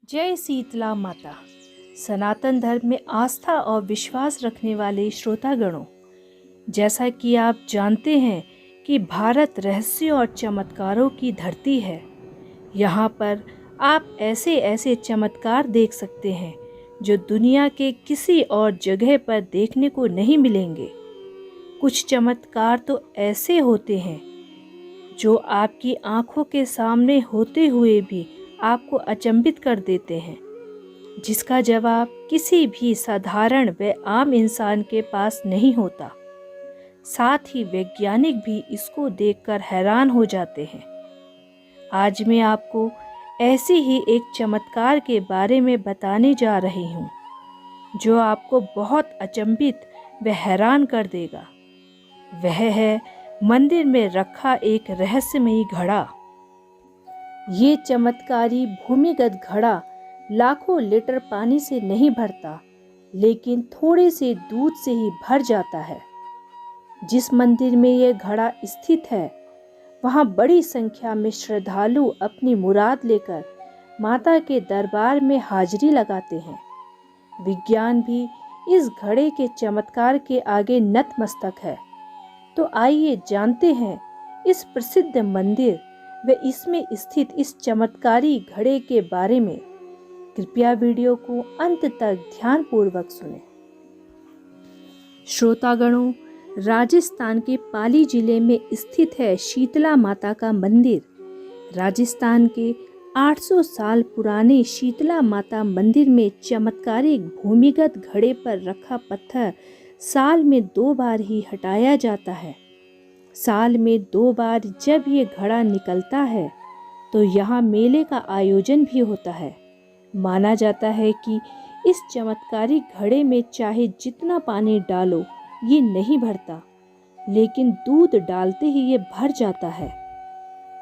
जय शीतला माता। सनातन धर्म में आस्था और विश्वास रखने वाले श्रोतागणों, जैसा कि आप जानते हैं कि भारत रहस्यों और चमत्कारों की धरती है। यहाँ पर आप ऐसे ऐसे चमत्कार देख सकते हैं जो दुनिया के किसी और जगह पर देखने को नहीं मिलेंगे। कुछ चमत्कार तो ऐसे होते हैं जो आपकी आंखों के सामने होते हुए भी आपको अचंभित कर देते हैं, जिसका जवाब किसी भी साधारण व आम इंसान के पास नहीं होता। साथ ही वैज्ञानिक भी इसको देखकर हैरान हो जाते हैं। आज मैं आपको ऐसी ही एक चमत्कार के बारे में बताने जा रही हूँ जो आपको बहुत अचंभित व हैरान कर देगा। वह है मंदिर में रखा एक रहस्यमयी घड़ा। ये चमत्कारी भूमिगत घड़ा लाखों लीटर पानी से नहीं भरता, लेकिन थोड़े से दूध से ही भर जाता है। जिस मंदिर में यह घड़ा स्थित है, वहाँ बड़ी संख्या में श्रद्धालु अपनी मुराद लेकर माता के दरबार में हाजिरी लगाते हैं। विज्ञान भी इस घड़े के चमत्कार के आगे नतमस्तक है। तो आइए जानते हैं इस प्रसिद्ध मंदिर व इसमें स्थित इस चमत्कारी घड़े के बारे में। कृपया वीडियो को अंत तक ध्यानपूर्वक सुनें। श्रोतागणों, राजस्थान के पाली जिले में स्थित है शीतला माता का मंदिर। राजस्थान के 800 साल पुराने शीतला माता मंदिर में चमत्कारिक भूमिगत घड़े पर रखा पत्थर साल में 2 बार ही हटाया जाता है। साल में 2 बार जब ये घड़ा निकलता है तो यहाँ मेले का आयोजन भी होता है। माना जाता है कि इस चमत्कारी घड़े में चाहे जितना पानी डालो ये नहीं भरता, लेकिन दूध डालते ही ये भर जाता है।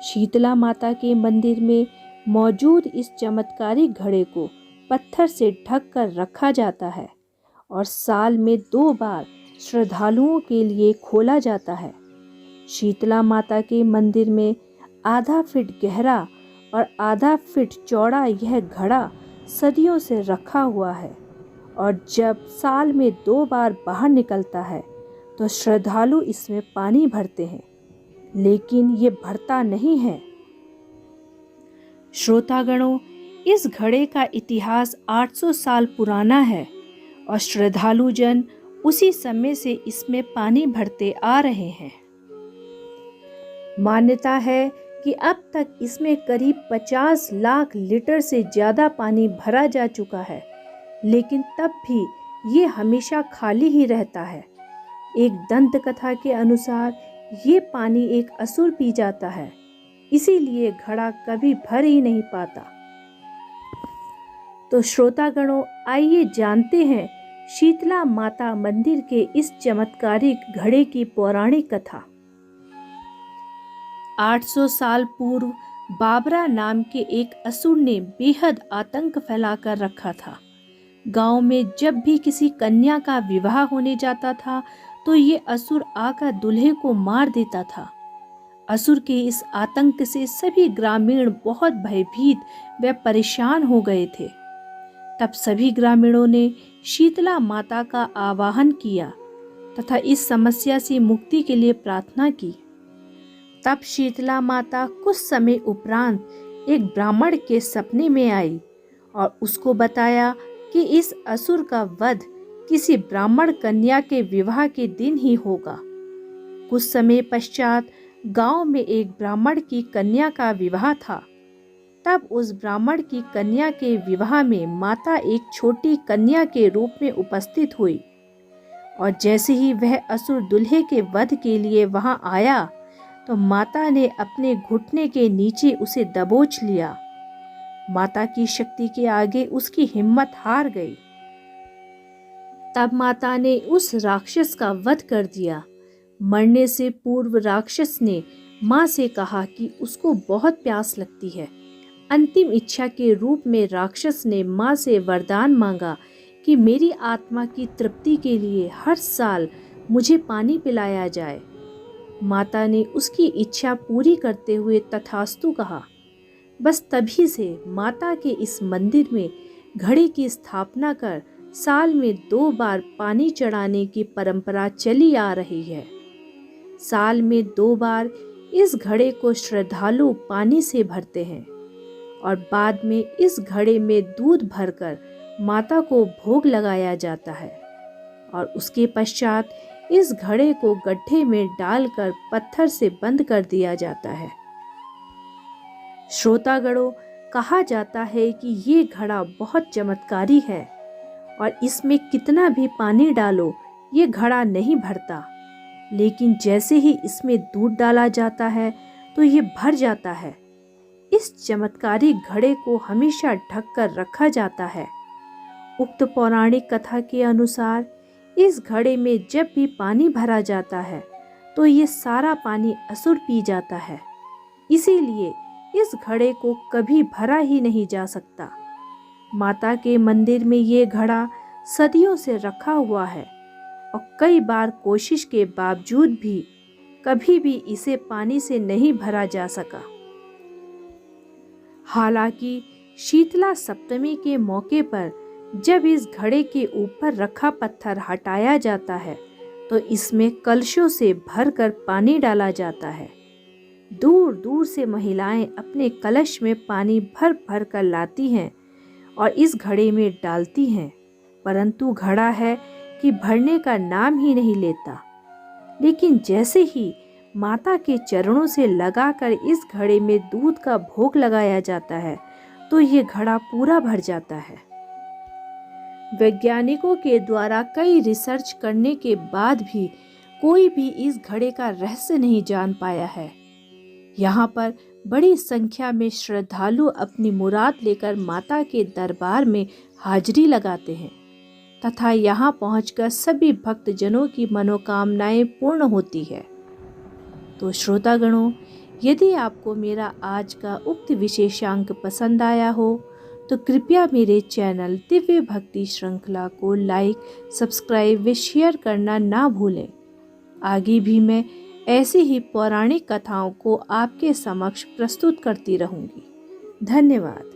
शीतला माता के मंदिर में मौजूद इस चमत्कारी घड़े को पत्थर से ढक कर रखा जाता है और साल में 2 बार श्रद्धालुओं के लिए खोला जाता है। शीतला माता के मंदिर में आधा फीट गहरा और आधा फीट चौड़ा यह घड़ा सदियों से रखा हुआ है, और जब साल में 2 बार बाहर निकलता है तो श्रद्धालु इसमें पानी भरते हैं, लेकिन ये भरता नहीं है। श्रोतागणों, इस घड़े का इतिहास 800 साल पुराना है और श्रद्धालु जन उसी समय से इसमें पानी भरते आ रहे हैं। मान्यता है कि अब तक इसमें करीब 50 लाख लीटर से ज़्यादा पानी भरा जा चुका है, लेकिन तब भी ये हमेशा खाली ही रहता है। एक दंत कथा के अनुसार ये पानी एक असुर पी जाता है, इसीलिए घड़ा कभी भर ही नहीं पाता। तो श्रोतागणों, आइए जानते हैं शीतला माता मंदिर के इस चमत्कारिक घड़े की पौराणिक कथा। 800 साल पूर्व बाबरा नाम के एक असुर ने बेहद आतंक फैलाकर रखा था। गांव में जब भी किसी कन्या का विवाह होने जाता था तो ये असुर आकर दूल्हे को मार देता था। असुर के इस आतंक से सभी ग्रामीण बहुत भयभीत व परेशान हो गए थे। तब सभी ग्रामीणों ने शीतला माता का आवाहन किया तथा इस समस्या से मुक्ति के लिए प्रार्थना की। तब शीतला माता कुछ समय उपरांत एक ब्राह्मण के सपने में आई और उसको बताया कि इस असुर का वध किसी ब्राह्मण कन्या के विवाह के दिन ही होगा। कुछ समय पश्चात गांव में एक ब्राह्मण की कन्या का विवाह था। तब उस ब्राह्मण की कन्या के विवाह में माता एक छोटी कन्या के रूप में उपस्थित हुई, और जैसे ही वह असुर दूल्हे के वध के लिए वहां आया तो माता ने अपने घुटने के नीचे उसे दबोच लिया। माता की शक्ति के आगे उसकी हिम्मत हार गई। तब माता ने उस राक्षस का वध कर दिया। मरने से पूर्व राक्षस ने माँ से कहा कि उसको बहुत प्यास लगती है। अंतिम इच्छा के रूप में राक्षस ने माँ से वरदान मांगा कि मेरी आत्मा की तृप्ति के लिए हर साल मुझे पानी पिलाया जाए। माता ने उसकी इच्छा पूरी करते हुए तथास्तु कहा। बस तभी से माता के इस मंदिर में घड़े की स्थापना कर साल में 2 बार पानी चढ़ाने की परंपरा चली आ रही है। साल में 2 बार इस घड़े को श्रद्धालु पानी से भरते हैं और बाद में इस घड़े में दूध भरकर माता को भोग लगाया जाता है और उसके पश्चात इस घड़े को गड्ढे में डालकर पत्थर से बंद कर दिया जाता है। श्रोतागणों, कहा जाता है कि ये घड़ा बहुत चमत्कारी है और इसमें कितना भी पानी डालो ये घड़ा नहीं भरता, लेकिन जैसे ही इसमें दूध डाला जाता है तो ये भर जाता है। इस चमत्कारी घड़े को हमेशा ढक कर रखा जाता है। उक्त पौराणिक कथा के अनुसार इस घड़े में जब भी पानी भरा जाता है तो ये सारा पानी असुर पी जाता है। इसीलिए इस घड़े को कभी भरा ही नहीं जा सकता। माता के मंदिर में ये घड़ा सदियों से रखा हुआ है और कई बार कोशिश के बावजूद भी कभी भी इसे पानी से नहीं भरा जा सका। हालांकि शीतला सप्तमी के मौके पर जब इस घड़े के ऊपर रखा पत्थर हटाया जाता है तो इसमें कलशों से भरकर पानी डाला जाता है। दूर दूर से महिलाएं अपने कलश में पानी भर भर कर लाती हैं और इस घड़े में डालती हैं, परंतु घड़ा है कि भरने का नाम ही नहीं लेता। लेकिन जैसे ही माता के चरणों से लगाकर इस घड़े में दूध का भोग लगाया जाता है तो ये घड़ा पूरा भर जाता है। वैज्ञानिकों के द्वारा कई रिसर्च करने के बाद भी कोई भी इस घड़े का रहस्य नहीं जान पाया है। यहाँ पर बड़ी संख्या में श्रद्धालु अपनी मुराद लेकर माता के दरबार में हाजिरी लगाते हैं तथा यहाँ पहुंचकर सभी भक्तजनों की मनोकामनाएं पूर्ण होती है। तो श्रोतागणों, यदि आपको मेरा आज का उक्त विशेषांक पसंद आया हो तो कृपया मेरे चैनल दिव्य भक्ति श्रृंखला को लाइक, सब्सक्राइब व शेयर करना ना भूलें। आगे भी मैं ऐसी ही पौराणिक कथाओं को आपके समक्ष प्रस्तुत करती रहूँगी। धन्यवाद।